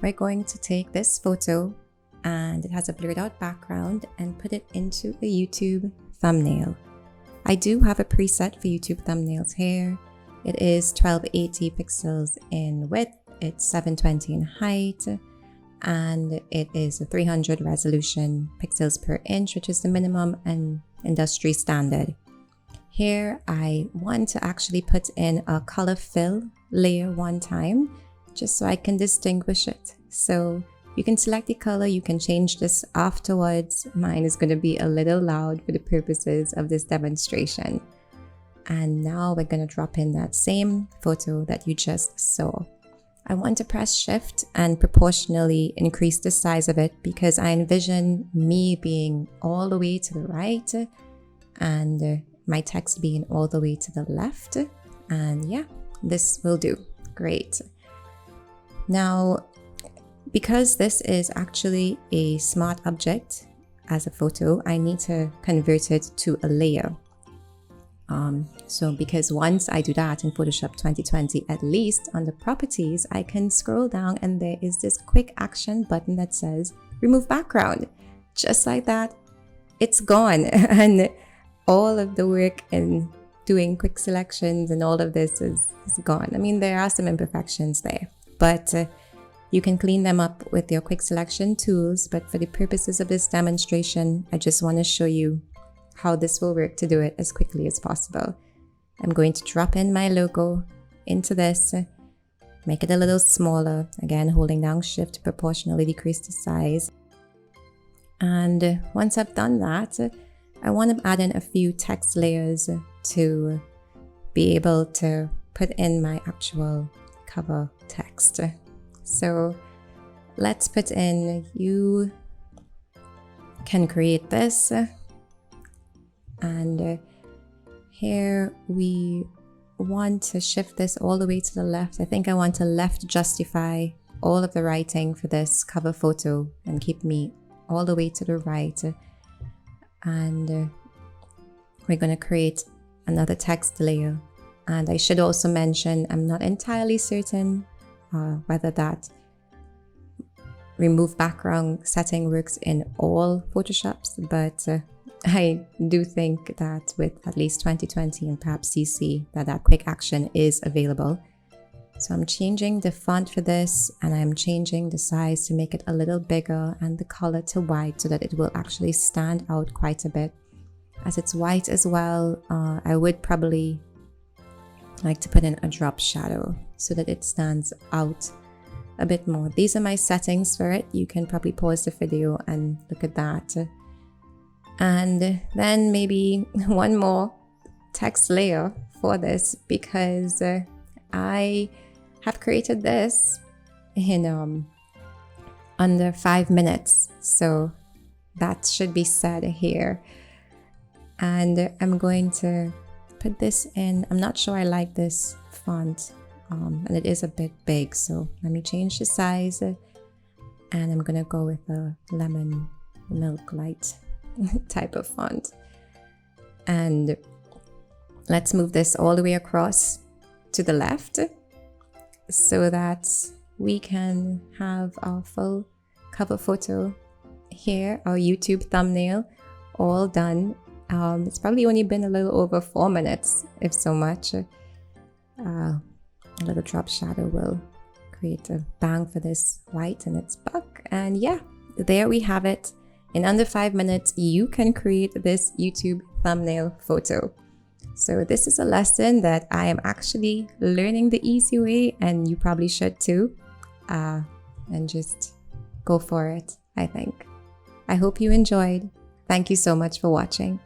we're going to take this photo and it has a blurred out background and put it into a YouTube thumbnail. I do have a preset for YouTube thumbnails here. It is 1280 pixels in width, it's 720 in height, and it is a 300 resolution pixels per inch, which is the minimum and industry standard. Here I want to actually put in a color fill layer one time, just so I can distinguish it. So you can select the color, you can change this afterwards. Mine is going to be a little loud for the purposes of this demonstration. And now we're going to drop in that same photo that you just saw. I want to press shift and proportionally increase the size of it because I envision me being all the way to the right and my text being all the way to the left. And yeah, this will do. Great. Now, because this is actually a smart object as a photo, I need to convert it to a layer. So because once I do that in Photoshop 2020, at least on the properties, I can scroll down and there is this quick action button that says remove background. Just like that, it's gone. And all of the work in doing quick selections and all of this is gone. I mean, there are some imperfections there, but you can clean them up with your quick selection tools. But for the purposes of this demonstration, I just want to show you how this will work to do it as quickly as possible. I'm going to drop in my logo into this, make it a little smaller, again holding down shift to proportionally decrease the size. And once I've done that, I want to add in a few text layers to be able to put in my actual cover text. So let's put in, you can create this. And here we want to shift this all the way to the left. I think I want to left justify all of the writing for this cover photo and keep me all the way to the right. And we're going to create another text layer. And I should also mention, I'm not entirely certain whether that remove background setting works in all Photoshops, but I do think that with at least 2020 and perhaps CC that quick action is available. So I'm changing the font for this and I'm changing the size to make it a little bigger and the color to white so that it will actually stand out quite a bit. As it's white as well, I would probably like to put in a drop shadow so that it stands out a bit more. These are my settings for it. You can probably pause the video and look at that. And then maybe one more text layer for this because I have created this in under 5 minutes. So that should be said here. And I'm going to put this in. I'm not sure I like this font and it is a bit big. So let me change the size and I'm going to go with a lemon milk light type of font. And let's move this all the way across to the left so that we can have our full cover photo here, our YouTube thumbnail, all done. It's probably only been a little over 4 minutes, if so much. A little drop shadow will create a bang for this white and its buck. And yeah, there we have it. In under 5 minutes, you can create this YouTube thumbnail photo. So this is a lesson that I am actually learning the easy way, and you probably should too. And just go for it, I think. I hope you enjoyed. Thank you so much for watching.